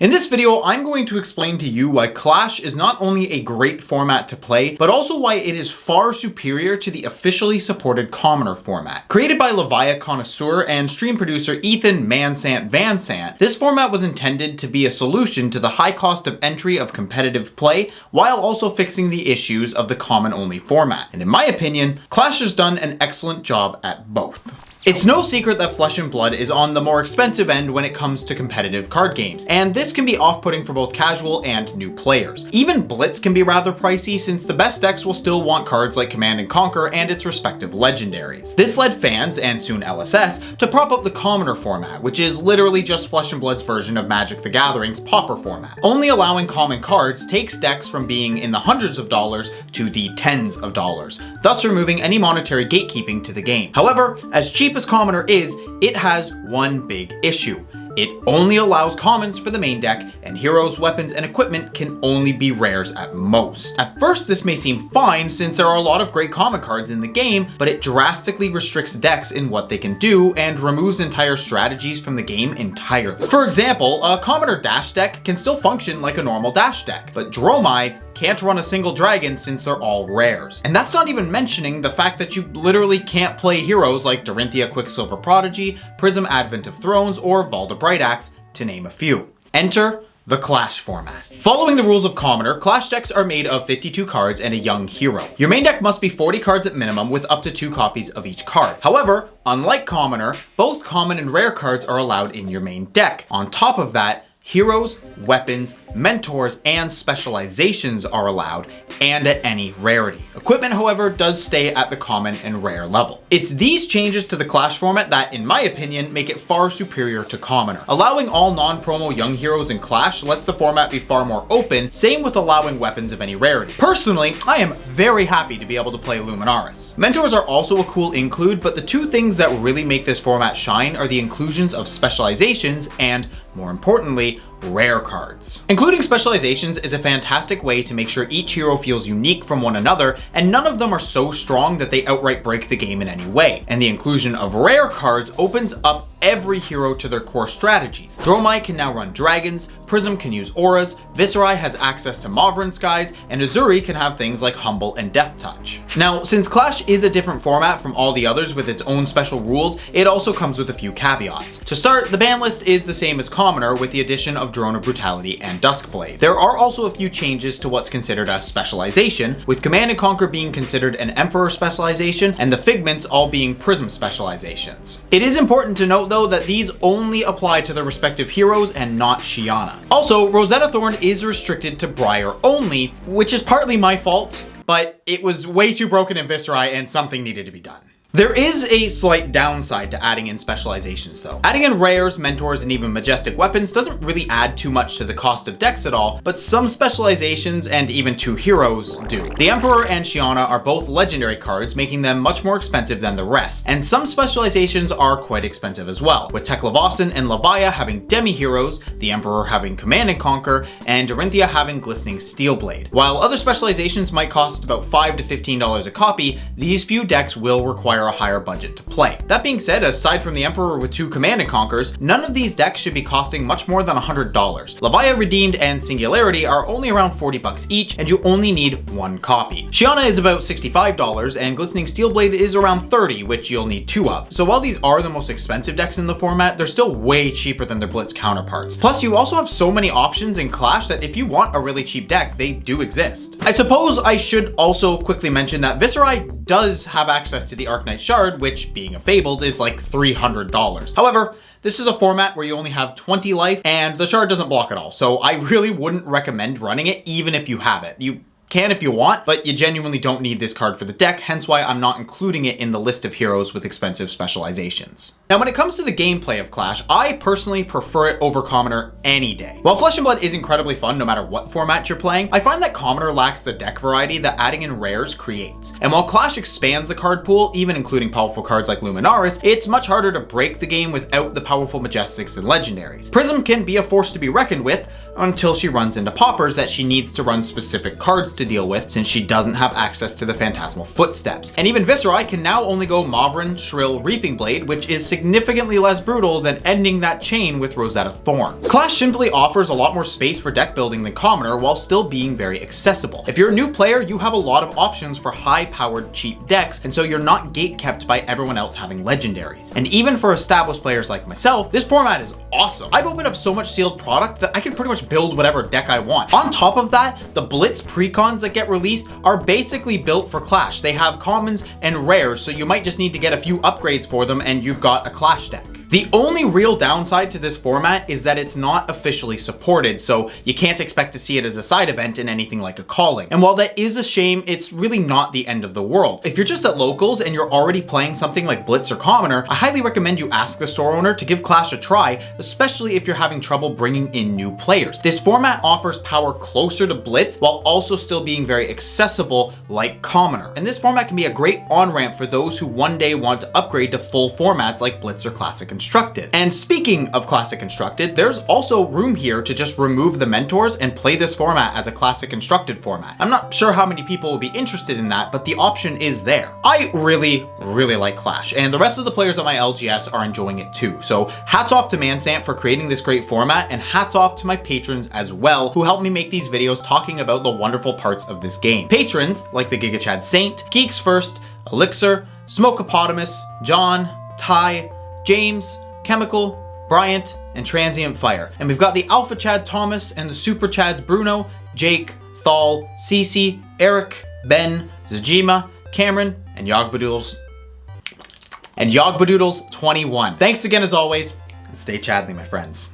In this video, I'm going to explain to you why Clash is not only a great format to play, but also why it is far superior to the officially supported Commoner format. Created by Levia connoisseur and stream producer Ethan Mansant Vansant, this format was intended to be a solution to the high cost of entry of competitive play, while also fixing the issues of the common-only format. And in my opinion, Clash has done an excellent job at both. It's no secret that Flesh and Blood is on the more expensive end when it comes to competitive card games, and this can be off-putting for both casual and new players. Even Blitz can be rather pricey, since the best decks will still want cards like Command and Conquer and its respective legendaries. This led fans, and soon LSS, to prop up the Commoner format, which is literally just Flesh and Blood's version of Magic the Gathering's Pauper format. Only allowing common cards takes decks from being in the hundreds of dollars to the tens of dollars, thus removing any monetary gatekeeping to the game. However, as cheap as Commoner is, it has one big issue. It only allows commons for the main deck, and heroes, weapons, and equipment can only be rares at most. At first, this may seem fine since there are a lot of great common cards in the game, but it drastically restricts decks in what they can do and removes entire strategies from the game entirely. For example, a commoner dash deck can still function like a normal dash deck, but Dromai can't run a single dragon since they're all rares. And that's not even mentioning the fact that you literally can't play heroes like Dorinthia Quicksilver Prodigy, Prism Advent of Thrones, or Valda Brightaxe, to name a few. Enter the Clash format. Following the rules of Commoner, Clash decks are made of 52 cards and a young hero. Your main deck must be 40 cards at minimum with up to 2 copies of each card. However, unlike Commoner, both common and rare cards are allowed in your main deck. On top of that, heroes, weapons, mentors, and specializations are allowed, and at any rarity. Equipment, however, does stay at the common and rare level. It's these changes to the Clash format that, in my opinion, make it far superior to Commoner. Allowing all non-promo young heroes in Clash lets the format be far more open, same with allowing weapons of any rarity. Personally, I am very happy to be able to play Luminaris. Mentors are also a cool include, but the two things that really make this format shine are the inclusions of specializations and, more importantly, rare cards. Including specializations is a fantastic way to make sure each hero feels unique from one another, and none of them are so strong that they outright break the game in any way. And the inclusion of rare cards opens up every hero to their core strategies. Dromai can now run dragons, Prism can use auras, Viserai has access to Mauvrin Skies, and Uzuri can have things like Humble and Death Touch. Now, since Clash is a different format from all the others with its own special rules, it also comes with a few caveats. To start, the ban list is the same as Commoner with the addition of Drone of Brutality and Duskblade. There are also a few changes to what's considered a specialization, with Command and Conquer being considered an Emperor specialization and the Figments all being Prism specializations. It is important to note though that these only apply to their respective heroes and not Shiana. Also, Rosetta Thorn is restricted to Briar only, which is partly my fault, but it was way too broken in Viserai and something needed to be done. There is a slight downside to adding in specializations though. Adding in rares, mentors, and even majestic weapons doesn't really add too much to the cost of decks at all, but some specializations and even 2 heroes do. The Emperor and Shiana are both legendary cards, making them much more expensive than the rest, and some specializations are quite expensive as well, with Teklavosyn and Levia having demi-heroes, the Emperor having Command and Conquer, and Dorinthia having Glistening Steelblade. While other specializations might cost about $5 to $15 a copy, these few decks will require a higher budget to play. That being said, aside from the Emperor with 2 Command and Conquers, none of these decks should be costing much more than $100. Levia Redeemed and Singularity are only around $40 each, and you only need 1 copy. Shiana is about $65, and Glistening Steelblade is around $30, which you'll need 2 of. So while these are the most expensive decks in the format, they're still way cheaper than their Blitz counterparts. Plus, you also have so many options in Clash that if you want a really cheap deck, they do exist. I suppose I should also quickly mention that Viserai does have access to the Arknight Shard, which, being a Fabled, is like $300. However, this is a format where you only have 20 life, and the Shard doesn't block at all, so I really wouldn't recommend running it even if you have it. You can if you want, but you genuinely don't need this card for the deck, hence why I'm not including it in the list of heroes with expensive specializations. Now, when it comes to the gameplay of Clash, I personally prefer it over Commoner any day. While Flesh and Blood is incredibly fun no matter what format you're playing, I find that Commoner lacks the deck variety that adding in rares creates. And while Clash expands the card pool, even including powerful cards like Luminaris, it's much harder to break the game without the powerful Majestics and Legendaries. Prism can be a force to be reckoned with, until she runs into poppers that she needs to run specific cards to deal with since she doesn't have access to the Phantasmal Footsteps. And even Viserai can now only go Mauvrin, Shrill, Reaping Blade, which is significantly less brutal than ending that chain with Rosetta Thorn. Clash simply offers a lot more space for deck building than Commoner while still being very accessible. If you're a new player, you have a lot of options for high-powered cheap decks, and so you're not gate-kept by everyone else having legendaries. And even for established players like myself, this format is awesome. I've opened up so much sealed product that I can pretty much build whatever deck I want. On top of that, the Blitz precons that get released are basically built for Clash. They have commons and rares, so you might just need to get a few upgrades for them and you've got a Clash deck. The only real downside to this format is that it's not officially supported, so you can't expect to see it as a side event in anything like a calling. And while that is a shame, it's really not the end of the world. If you're just at locals and you're already playing something like Blitz or Commoner, I highly recommend you ask the store owner to give Clash a try, especially if you're having trouble bringing in new players. This format offers power closer to Blitz while also still being very accessible like Commoner. And this format can be a great on-ramp for those who one day want to upgrade to full formats like Blitz or Classic Constructed. And speaking of Classic Constructed, there's also room here to just remove the mentors and play this format as a Classic Constructed format. I'm not sure how many people will be interested in that, but the option is there. I really like Clash, and the rest of the players on my LGS are enjoying it too. So hats off to Mansant for creating this great format, and hats off to my patrons as well who helped me make these videos talking about the wonderful parts of this game. Patrons like the GigaChad Saint, Geeks First, Elixir, Smokeopotamus, John, Ty, James, Chemical, Bryant, and Transient Fire. And we've got the Alpha Chad Thomas and the Super Chads Bruno, Jake, Thal, Cece, Eric, Ben, Zajima, Cameron, and Yogbadoodles. And Yogbadoodles 21. Thanks again as always, and stay Chadly, my friends.